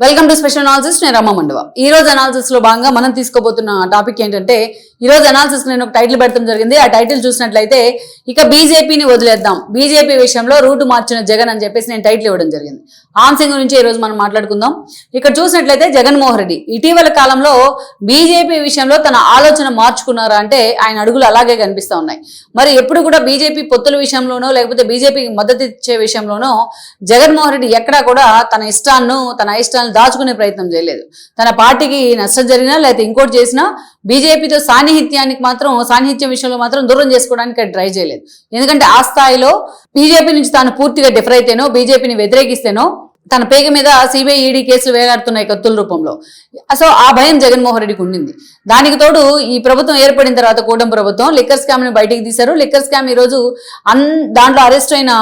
Welcome to special analysis. నేను రమ్మ మండవ. ఈ రోజు అనాలిసిస్ లో భాగంగా మనం తీసుకోబోతున్న టాపిక్ ఏంటంటే, ఈ రోజు అనాలిసిస్ నేను ఒక టైటిల్ పెడతాం జరిగింది. ఆ టైటిల్ చూసినట్లయితే ఇక బీజేపీని వదిలేద్దాం, బీజేపీ విషయంలో రూటు మార్చిన జగన్ అని చెప్పేసి నేను టైటిల్ ఇవ్వడం జరిగింది. ఆ అంశం గురించి ఈ రోజు మనం మాట్లాడుకుందాం. ఇక్కడ చూసినట్లయితే జగన్మోహన్ రెడ్డి ఇటీవల కాలంలో బీజేపీ విషయంలో తన ఆలోచన మార్చుకున్నారా అంటే ఆయన అడుగులు అలాగే కనిపిస్తా ఉన్నాయి. మరి ఎప్పుడు కూడా బీజేపీ పొత్తుల విషయంలోనో లేకపోతే బీజేపీకి మద్దతు ఇచ్చే విషయంలోనో జగన్మోహన్ రెడ్డి ఎక్కడా కూడా తన ఇష్టాలను దాచుకునే ప్రయత్నం చేయలేదు. తన పార్టీకి నష్టం జరిగినా లేకపోతే ఇంకోటి చేసినా బీజేపీతో సాన్నిహిత్యం విషయంలో మాత్రం దూరం చేసుకోవడానికి ట్రై చేయలేదు. ఎందుకంటే ఆ స్థాయిలో బీజేపీ నుంచి తాను పూర్తిగా డిఫర్ అయితేనో, బీజేపీని వ్యతిరేకిస్తేనో తన పేగ మీద సిబిఐ ఈడీ కేసులు వేలాడుతున్నాయి కత్తుల రూపంలో. సో ఆ భయం జగన్మోహన్ రెడ్డికి ఉండింది. దానికి తోడు ఈ ప్రభుత్వం ఏర్పడిన తర్వాత కూటమి ప్రభుత్వం లిక్కర్ స్కామ్ ని బయటికి తీశారు. లిక్కర్ స్కామ్ ఈ రోజు దాంట్లో అరెస్ట్ అయిన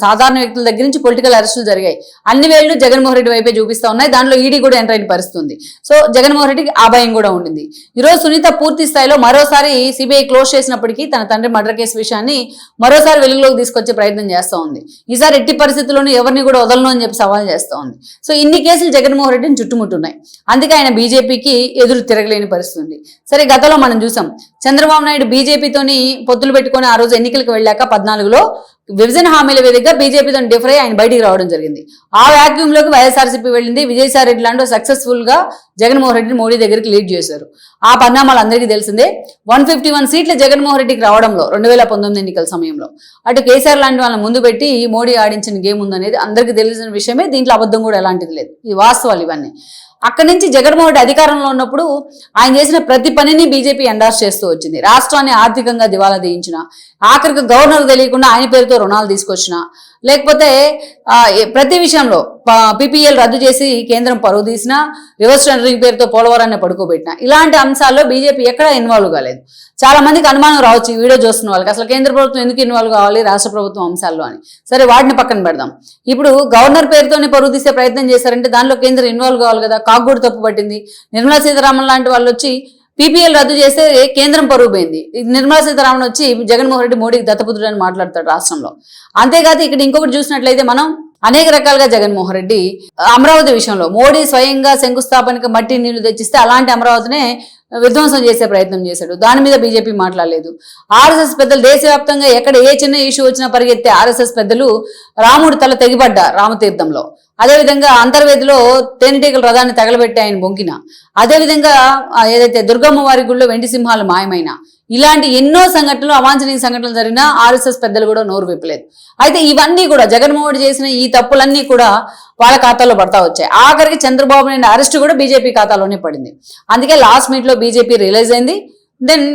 సాధారణ వ్యక్తుల దగ్గర నుంచి పొలిటికల్ అరెస్టులు జరిగాయి. అన్ని వేళ్లు జగన్మోహన్ రెడ్డి వైపే చూపిస్తా ఉన్నాయి. దాంట్లో ఈడీ కూడా ఎంటర్ అయిన పరిస్థితుంది. సో జగన్మోహన్ రెడ్డికి ఆ భయం కూడా ఉండింది. ఈ రోజు సునీత పూర్తి స్థాయిలో మరోసారి సిబిఐ క్లోజ్ చేసినప్పటికీ తన తండ్రి మర్డర్ కేసు విషయాన్ని మరోసారి వెలుగులోకి తీసుకొచ్చే ప్రయత్నం చేస్తా ఉంది. ఈసారి ఎట్టి పరిస్థితుల్లోనూ ఎవరిని కూడా వదలను అని చెప్పి సవాల్ చేస్తా ఉంది. సో ఇన్ని కేసులు జగన్మోహన్ రెడ్డిని చుట్టుముట్టున్నాయి. అందుకే ఆయన బీజేపీకి ఎదురు తిరగలేని పరిస్థితి ఉంది. సరే, గతంలో మనం చూసాం చంద్రబాబు నాయుడు బీజేపీతోని పొత్తులు పెట్టుకుని ఆ రోజు ఎన్నికలకు వెళ్ళాక 14లో విభజన హామీల వేదికగా బీజేపీతో డిఫర్ అయి ఆయన బయటికి రావడం జరిగింది. ఆ వ్యాక్యూమ్ లోకి వైఎస్ఆర్సీపీ వెళ్ళింది. విజయసాయి రెడ్డి లాంటి సక్సెస్ఫుల్ గా జగన్మోహన్ రెడ్డిని మోడీ దగ్గరికి లీడ్ చేశారు. ఆ పరిణామాలు అందరికీ తెలిసిందే. 151 సీట్లు జగన్మోహన్ రెడ్డికి రావడంలో 2019 ఎన్నికల సమయంలో అటు కేసీఆర్ లాంటి వాళ్ళని ముందు పెట్టి మోడీ ఆడించిన గేమ్ ఉందనేది అందరికీ తెలిసిన విషయమే. దీంట్లో అబద్ధం కూడా ఎలాంటిది లేదు. ఈ వాస్తవాలు ఇవన్నీ. అక్కడి నుంచి జగన్మోహన్ రెడ్డి అధికారంలో ఉన్నప్పుడు ఆయన చేసిన ప్రతి పనిని బీజేపీ ఎండార్స్ చేస్తూ వచ్చింది. రాష్ట్రాన్ని ఆర్థికంగా దివాలా తీయించిన, ఆఖరికి గవర్నర్ తెలియకుండా ఆయన పేరుతో రుణాలు తీసుకొచ్చిన, లేకపోతే ప్రతి విషయంలో పీపీఎల్ రద్దు చేసి కేంద్రం పరువు తీసిన, రివర్స్ టెండరింగ్ పేరుతో పోలవరాన్ని పడుకోబెట్టిన, ఇలాంటి అంశాల్లో బీజేపీ ఎక్కడా ఇన్వాల్వ్ కాలేదు. చాలా మందికి అనుమానం రావచ్చు ఈ వీడియో చూస్తున్న వాళ్ళకి, అసలు కేంద్ర ప్రభుత్వం ఎందుకు ఇన్వాల్వ్ కావాలి రాష్ట్ర ప్రభుత్వం అంశాల్లో అని. సరే, వాటిని పక్కన పెడదాం. ఇప్పుడు గవర్నర్ పేరుతోనే పరువు తీసే ప్రయత్నం చేశారంటే దానిలో కేంద్రం ఇన్వాల్వ్ కావాలి కదా. కాగ్గూడ తప్పు పట్టింది. నిర్మలా సీతారామన్ లాంటి వాళ్ళు వచ్చి పీపీఎల్ రద్దు చేస్తే కేంద్రం పరువు పోయింది. నిర్మలా సీతారామన్ వచ్చి జగన్మోహన్ రెడ్డి మోడీకి దత్తపుత్రుడు అని మాట్లాడతాడు రాష్ట్రంలో. అంతేకాదు ఇక్కడ ఇంకొకటి చూసినట్లయితే మనం అనేక రకాలుగా జగన్మోహన్ రెడ్డి అమరావతి విషయంలో మోడీ స్వయంగా శంకుస్థాపనకి మట్టి నీళ్లు తెచ్చిస్తే అలాంటి అమరావతినే విధ్వంసం చేసే ప్రయత్నం చేశాడు. దాని మీద బీజేపీ మాట్లాడలేదు. ఆర్ఎస్ఎస్ పెద్దలు దేశవ్యాప్తంగా ఎక్కడ ఏ చిన్న ఇష్యూ వచ్చినా పరిగెత్తే ఆర్ఎస్ఎస్ పెద్దలు రాముడు తల తెగిపడ్డ రామతీర్థంలో, అదేవిధంగా అంతర్వేదిలో తేనెటీగల రథాన్ని తగలబెట్టి ఆయన బొంకిన, అదేవిధంగా ఏదైతే దుర్గమ్మ వారి గుళ్ళో వెండి సింహాలు మాయమైన, ఇలాంటి ఎన్నో సంఘటనలు, అవాంఛనీయ సంఘటనలు జరిగినా ఆర్ఎస్ఎస్ పెద్దలు కూడా నోరు విప్పలేదు. అయితే ఇవన్నీ కూడా జగన్మోహన్ చేసిన ఈ తప్పులన్నీ కూడా వాళ్ళ ఖాతాలో పడతా వచ్చాయి. ఆఖరికి చంద్రబాబు నాయుడు అరెస్ట్ కూడా బీజేపీ ఖాతాలోనే పడింది. అందుకే లాస్ట్ మీట్ లో బీజేపీ రియలైజ్ అయింది. దెన్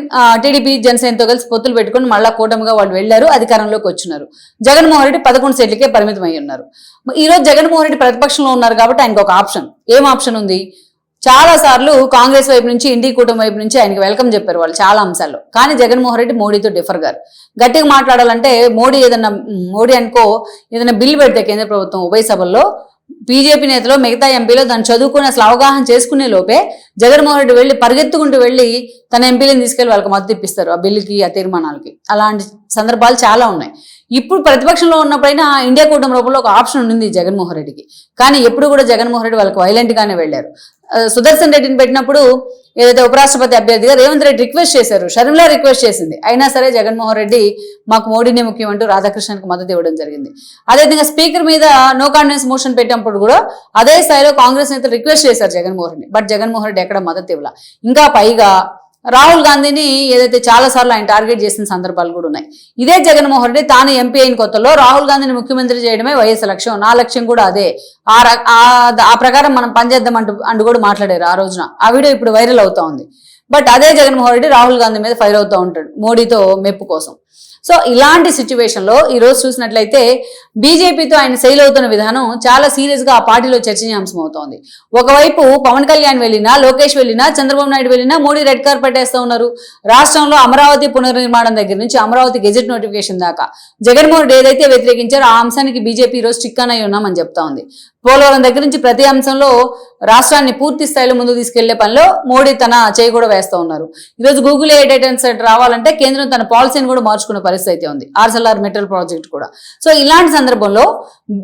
టీడీపీ జనసేనతో కలిసి పొత్తులు పెట్టుకుని మళ్ళా కూటమిగా వాళ్ళు వెళ్లారు, అధికారంలోకి వచ్చినారు. జగన్మోహన్ రెడ్డి 11 సీట్లకే పరిమితం అయి ఉన్నారు. ఈ రోజు జగన్మోహన్ రెడ్డి ప్రతిపక్షంలో ఉన్నారు కాబట్టి ఆయనకు ఒక ఆప్షన్. ఏం ఆప్షన్ ఉంది? చాలా సార్లు కాంగ్రెస్ వైపు నుంచి, ఇండి కూటమి వైపు నుంచి ఆయనకి వెల్కమ్ చెప్పారు వాళ్ళు చాలా అంశాల్లో. కానీ జగన్మోహన్ రెడ్డి మోడీతో డిఫర్ గారు. గట్టిగా మాట్లాడాలంటే మోడీ అనుకో ఏదైనా బిల్లు పెడితే కేంద్ర ప్రభుత్వం ఉభయ సభల్లో బీజేపీ నేతలు మిగతా ఎంపీలు దాన్ని చదువుకుని అసలు అవగాహన చేసుకునే లోపే జగన్మోహన్ రెడ్డి వెళ్ళి పరిగెత్తుకుంటూ వెళ్ళి తన ఎంపీలను తీసుకెళ్లి వాళ్ళకి మద్దతు ఇప్పిస్తారు ఆ బిల్లుకి, ఆ తీర్మానాలకి. అలాంటి సందర్భాలు చాలా ఉన్నాయి. ఇప్పుడు ప్రతిపక్షంలో ఉన్నప్పుడైనా ఇండియా కూటమి రూపంలో ఒక ఆప్షన్ ఉంది జగన్మోహన్ రెడ్డికి. కానీ ఎప్పుడు కూడా జగన్మోహన్ రెడ్డి వాళ్ళకి వైలెంట్ గానే వెళ్లారు. సుదర్శన్ రెడ్డిని పెట్టినప్పుడు ఏదైతే ఉపరాష్ట్రపతి అభ్యర్థిగా రేవంత్ రెడ్డి రిక్వెస్ట్ చేశారు, షర్మిల రిక్వెస్ట్ చేసింది. అయినా సరే జగన్మోహన్ రెడ్డి మాకు మోడీనే ముఖ్యం అంటూ రాధాకృష్ణన్కి మద్దతు ఇవ్వడం జరిగింది. అదేవిధంగా స్పీకర్ మీద నో కాన్ఫిడెన్స్ మోషన్ పెట్టినప్పుడు కూడా అదే స్థాయిలో కాంగ్రెస్ నేతలు రిక్వెస్ట్ చేశారు జగన్మోహన్ రెడ్డి. బట్ జగన్మోహన్ రెడ్డి ఎక్కడ మద్దతు ఇవ్వాల. ఇంకా పైగా రాహుల్ గాంధీని ఏదైతే చాలా సార్లు ఆయన టార్గెట్ చేసిన సందర్భాలు కూడా ఉన్నాయి. ఇదే జగన్మోహన్ రెడ్డి తాను ఎంపీ అయిన కొత్తలో రాహుల్ గాంధీని ముఖ్యమంత్రి చేయడమే వైఎస్ లక్ష్యం, నా లక్ష్యం కూడా అదే, ఆ ప్రకారం మనం పనిచేద్దాం అంటూ కూడా మాట్లాడారు ఆ రోజున. ఆ వీడియో ఇప్పుడు వైరల్ అవుతా ఉంది. బట్ అదే జగన్మోహన్ రెడ్డి రాహుల్ గాంధీ మీద ఫైర్ అవుతూ ఉంటాడు మోడీతో మెప్పు కోసం. సో ఇలాంటి సిచ్యువేషన్లో ఈరోజు చూసినట్లయితే బీజేపీతో ఆయన సెయిల్ అవుతున్న విధానం చాలా సీరియస్ గా ఆ పార్టీలో చర్చనీయాంశం అవుతోంది. ఒకవైపు పవన్ కళ్యాణ్ వెళ్ళినా, లోకేష్ వెళ్ళినా, చంద్రబాబు నాయుడు వెళ్ళినా మోడీ రెడ్ కార్పెట్ వేస్తూ ఉన్నారు. రాష్ట్రంలో అమరావతి పునర్నిర్మాణం దగ్గర నుంచి అమరావతి గెజెట్ నోటిఫికేషన్ దాకా జగన్మోహన్ రెడ్డి ఏదైతే వ్యతిరేకించారో ఆ అంశానికి బీజేపీ ఈరోజు చిక్కానై ఉన్నామని చెప్తా ఉంది. పోలవరం దగ్గర నుంచి ప్రతి అంశంలో రాష్ట్రాన్ని పూర్తి స్థాయిలో ముందుకు తీసుకెళ్లే పనిలో మోడీ తన చేయి కూడా వేస్తూ ఉన్నారు. ఈరోజు గూగుల్ ఏ డేటా సెంటర్ రావాలంటే కేంద్రం తన పాలసీని కూడా మార్చుకున్న పరిస్థితి అయితే ఉంది, ఆర్సెల్ఆర్ మెటల్ ప్రాజెక్ట్ కూడా. సో ఇలాంటి సందర్భంలో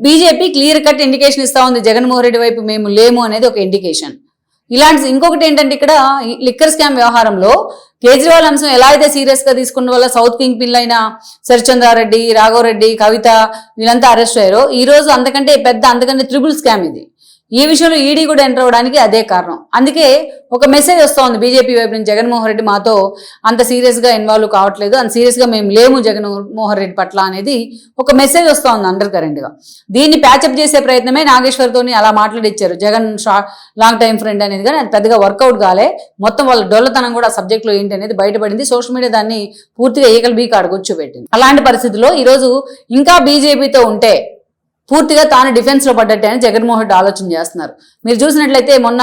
బీజేపీ క్లియర్ కట్ ఇండికేషన్ ఇస్తా ఉంది, జగన్మోహన్ రెడ్డి వైపు మేము లేము అనేది ఒక ఇండికేషన్. ఇలాంటి ఇంకొకటి ఏంటంటే ఇక్కడ లిక్కర్ స్కామ్ వ్యవహారంలో కేజ్రీవాల్ అంశం ఎలా అయితే సీరియస్ గా తీసుకున్న వల్ల సౌత్ కింగ్ పిన్ అయిన శరచంద్రారెడ్డి, రాఘవరెడ్డి, కవిత వీళ్ళంతా అరెస్ట్ అయ్యారు. ఈ రోజు అంతకంటే ట్రిపుల్ స్కామ్ ఇది. ఈ విషయంలో ఈడీ కూడా ఎంటర్ అవ్వడానికి అదే కారణం. అందుకే ఒక మెసేజ్ వస్తూ ఉంది బీజేపీ వైపు నుంచి, జగన్మోహన్ రెడ్డి మాతో అంత సీరియస్ గా ఇన్వాల్వ్ కావట్లేదు, అంత సీరియస్ గా మేము లేము జగన్మోహన్ రెడ్డి పట్ల అనేది ఒక మెసేజ్ వస్తూ ఉంది అండర్ కరెంట్ గా. దీన్ని ప్యాచప్ చేసే ప్రయత్నమే నాగేశ్వర్తోని అలా మాట్లాడిచ్చారు, జగన్ లాంగ్ టైం ఫ్రెండ్ అనేది. కానీ అది పెద్దగా వర్కౌట్ కాలే. మొత్తం వాళ్ళ డొల్లతనం కూడా సబ్జెక్ట్ లో ఏంటి అనేది బయటపడింది. సోషల్ మీడియా దాన్ని పూర్తిగా ఏకల్ బీక్ కూర్చోబెట్టింది. అలాంటి పరిస్థితుల్లో ఈరోజు ఇంకా బీజేపీతో ఉంటే పూర్తిగా తాను డిఫెన్స్ లో పడ్డట్టే అని జగన్మోహన్ రెడ్డి ఆలోచన చేస్తున్నారు. మీరు చూసినట్లయితే మొన్న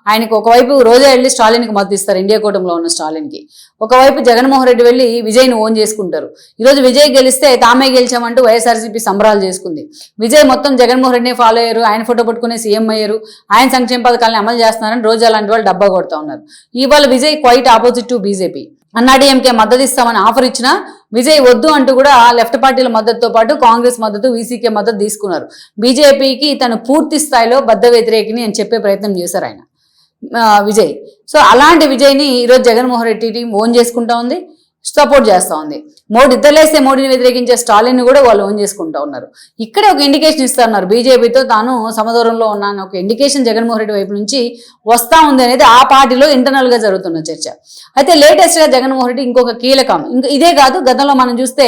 ఆయనకు ఒకవైపు రోజా వెళ్ళి స్టాలిన్కి మద్దతు ఇస్తారు, ఇండియా కూటమిలో ఉన్న స్టాలిన్కి. ఒకవైపు జగన్మోహన్ రెడ్డి వెళ్ళి విజయ్ని ఓన్ చేసుకుంటారు. ఈరోజు విజయ్ గెలిస్తే తామే గెలిచామంటూ వైఎస్ఆర్సీపీ సంబరాలు చేసుకుంది. విజయ్ మొత్తం జగన్మోహన్ రెడ్డిని ఫాలో అయ్యారు, ఆయన ఫోటో పట్టుకునే సీఎం అయ్యారు, ఆయన సంక్షేమ పథకాలను అమలు చేస్తున్నారని రోజా లాంటి వాళ్ళు డబ్బా కొడతా ఉన్నారు. ఇవాళ Vijay quite opposite to BJP. AIADMK మద్దతు ఇస్తామని ఆఫర్ ఇచ్చినా విజయ్ వద్దు అంటూ కూడా లెఫ్ట్ పార్టీల మద్దతుతో పాటు కాంగ్రెస్ మద్దతు, వీసీకే మద్దతు తీసుకున్నారు. బీజేపీకి తను పూర్తి స్థాయిలో బద్ద వ్యతిరేకిని అని చెప్పే ప్రయత్నం చేశారు ఆయన విజయ్. సో అలాంటి విజయ్ని ఈరోజు జగన్మోహన్ రెడ్డి టీం ఓన్ చేసుకుంటా ఉంది, సపోర్ట్ చేస్తూ ఉంది. ఇద్దరులేస్తే మోడీని వ్యతిరేకించే స్టాలిన్ కూడా వాళ్ళు ఓన్ చేసుకుంటూ ఉన్నారు. ఇక్కడే ఒక ఇండికేషన్ ఇస్తా ఉన్నారు, బీజేపీతో తాను సమదూరంలో ఉన్నాను ఒక ఇండికేషన్ జగన్మోహన్ రెడ్డి వైపు నుంచి వస్తా ఉంది అనేది ఆ పార్టీలో ఇంటర్నల్ గా జరుగుతున్న చర్చ. అయితే లేటెస్ట్ గా జగన్మోహన్ రెడ్డి ఇంకొక కీలకం, ఇదే కాదు గతంలో మనం చూస్తే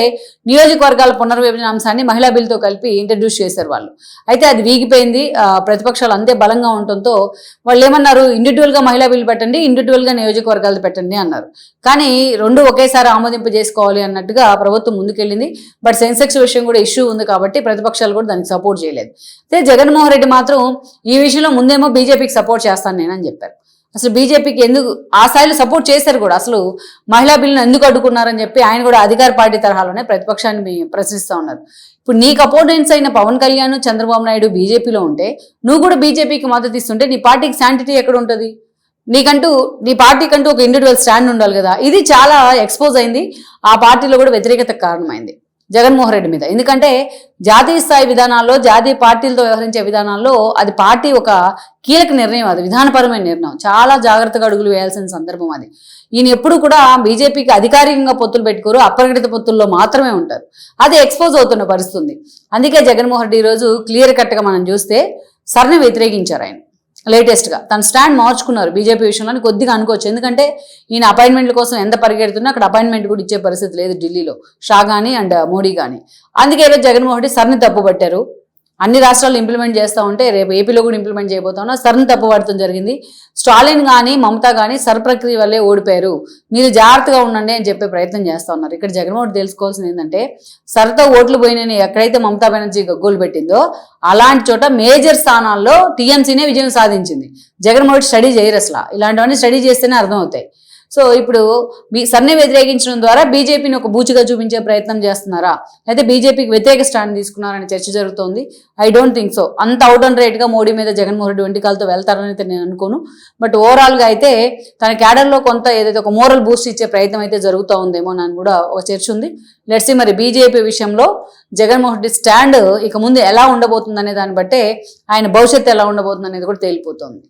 నియోజకవర్గాల పునర్విభజన అంశాన్ని మహిళా బిల్లుతో కలిపి ఇంట్రడ్యూస్ చేశారు వాళ్ళు. అయితే అది వీగిపోయింది, ప్రతిపక్షాలు అంతే బలంగా ఉండటంతో వాళ్ళు ఏమన్నారు, ఇండివిజువల్ గా మహిళా బిల్లు పెట్టండి, ఇండివిజువల్ గా నియోజకవర్గాలు పెట్టండి అన్నారు. కానీ రెండు ఒకేసారి ఆమోదింపు చేసుకోవాలి అన్నట్టుగా ప్రభుత్వం ముందుకెళ్ళింది. బట్ సెన్సెక్స్ విషయం కూడా ఇష్యూ ఉంది కాబట్టి ప్రతిపక్షాలు కూడా దానికి సపోర్ట్ చేయలేదు. అయితే జగన్మోహన్ రెడ్డి మాత్రం ఈ విషయంలో ముందేమో బీజేపీకి సపోర్ట్ చేస్తాను నేనని చెప్పారు. అసలు బీజేపీకి ఎందుకు ఆ స్థాయిలో సపోర్ట్ చేశారు కూడా, అసలు మహిళా బిల్లును ఎందుకు అడ్డుకున్నారని చెప్పి ఆయన కూడా అధికార పార్టీ తరహాలోనే ప్రతిపక్షాన్ని ప్రశ్నిస్తూ ఉన్నారు. ఇప్పుడు నీకు అపోనెంట్స్ అయిన పవన్ కళ్యాణ్, చంద్రబాబు నాయుడు బీజేపీలో ఉంటే నువ్వు కూడా బీజేపీకి మద్దతు ఇస్తుంటే నీ పార్టీకి శాంటిటీ ఎక్కడ ఉంటుంది? నీ పార్టీకంటూ ఒక ఇండివిజువల్ స్టాండ్ ఉండాలి కదా. ఇది చాలా ఎక్స్పోజ్ అయింది, ఆ పార్టీలో కూడా వ్యతిరేకతకు కారణమైంది జగన్మోహన్ రెడ్డి మీద. ఎందుకంటే జాతీయ స్థాయి విధానాల్లో, జాతీయ పార్టీలతో వ్యవహరించే విధానాల్లో అది పార్టీ ఒక కీలక నిర్ణయం, అది విధానపరమైన నిర్ణయం, చాలా జాగ్రత్తగా అడుగులు వేయాల్సిన సందర్భం అది. ఈయన ఎప్పుడు కూడా బీజేపీకి అధికారికంగా పొత్తులు పెట్టుకోరు, అప్రకటిత పొత్తుల్లో మాత్రమే ఉంటారు. అది ఎక్స్పోజ్ అవుతున్న పరిస్థితుంది. అందుకే జగన్మోహన్ రెడ్డి ఈరోజు క్లియర్ కట్గా మనం చూస్తే సర్ని వ్యతిరేకించారు ఆయన. లేటెస్ట్ గా తన స్టాండ్ మార్చుకున్నారు బీజేపీ విషయంలో కొద్దిగా అనుకోవచ్చు. ఎందుకంటే ఈయన అపాయింట్మెంట్ల కోసం ఎంత పరిగెడుతున్నా అక్కడ అపాయింట్మెంట్ కూడా ఇచ్చే పరిస్థితి లేదు ఢిల్లీలో, షా కానీ అండ్ మోడీ కానీ. అందుకే ఈరోజు జగన్మోహన్ రెడ్డి సర్ని తప్పుపట్టారు. అన్ని రాష్ట్రాలు ఇంప్లిమెంట్ చేస్తూ ఉంటే రేపు ఏపీలో కూడా ఇంప్లిమెంట్ చేయబోతా ఉన్నా, సర్ని తప్పుపడటం జరిగింది. స్టాలిన్ కానీ మమతా కానీ సర్ ప్రక్రియ వల్లే ఓడిపోయారు, మీరు జాగ్రత్తగా ఉండండి అని చెప్పే ప్రయత్నం చేస్తూ ఉన్నారు. ఇక్కడ జగన్మోహన్ రెడ్డి తెలుసుకోవాల్సింది ఏంటంటే, సర్తో ఓట్లు పోయినని ఎక్కడైతే మమతా బెనర్జీ గగ్గోలు పెట్టిందో అలాంటి చోట మేజర్ స్థానాల్లో టీఎంసీనే విజయం సాధించింది. జగన్మోహన్ రెడ్డి స్టడీ చేయరు అసలు, ఇలాంటివన్నీ స్టడీ చేస్తేనే అర్థం అవుతాయి. సో ఇప్పుడు సర్ని వ్యతిరేకించడం ద్వారా బీజేపీని ఒక బూచిగా చూపించే ప్రయత్నం చేస్తున్నారా, అయితే బీజేపీకి వ్యతిరేక స్టాండ్ తీసుకున్నారని చర్చ జరుగుతోంది. I don't think so. అంత అవుట్ అండ్ రైట్ గా మోడీ మీద జగన్మోహన్ రెడ్డి వెంటికాలతో వెళ్తారని అయితే నేను అనుకోను. బట్ ఓవరాల్ గా అయితే తన క్యాడర్లో కొంత ఏదైతే ఒక మోరల్ బూస్ట్ ఇచ్చే ప్రయత్నం అయితే జరుగుతూ ఉందేమో అని కూడా ఒక చర్చ ఉంది. లెట్స్ సీ మరి బీజేపీ విషయంలో జగన్మోహన్ రెడ్డి స్టాండ్ ఇక ముందు ఎలా ఉండబోతుంది అనే దాన్ని బట్టే ఆయన భవిష్యత్తు ఎలా ఉండబోతుంది అనేది కూడా తేలిపోతుంది.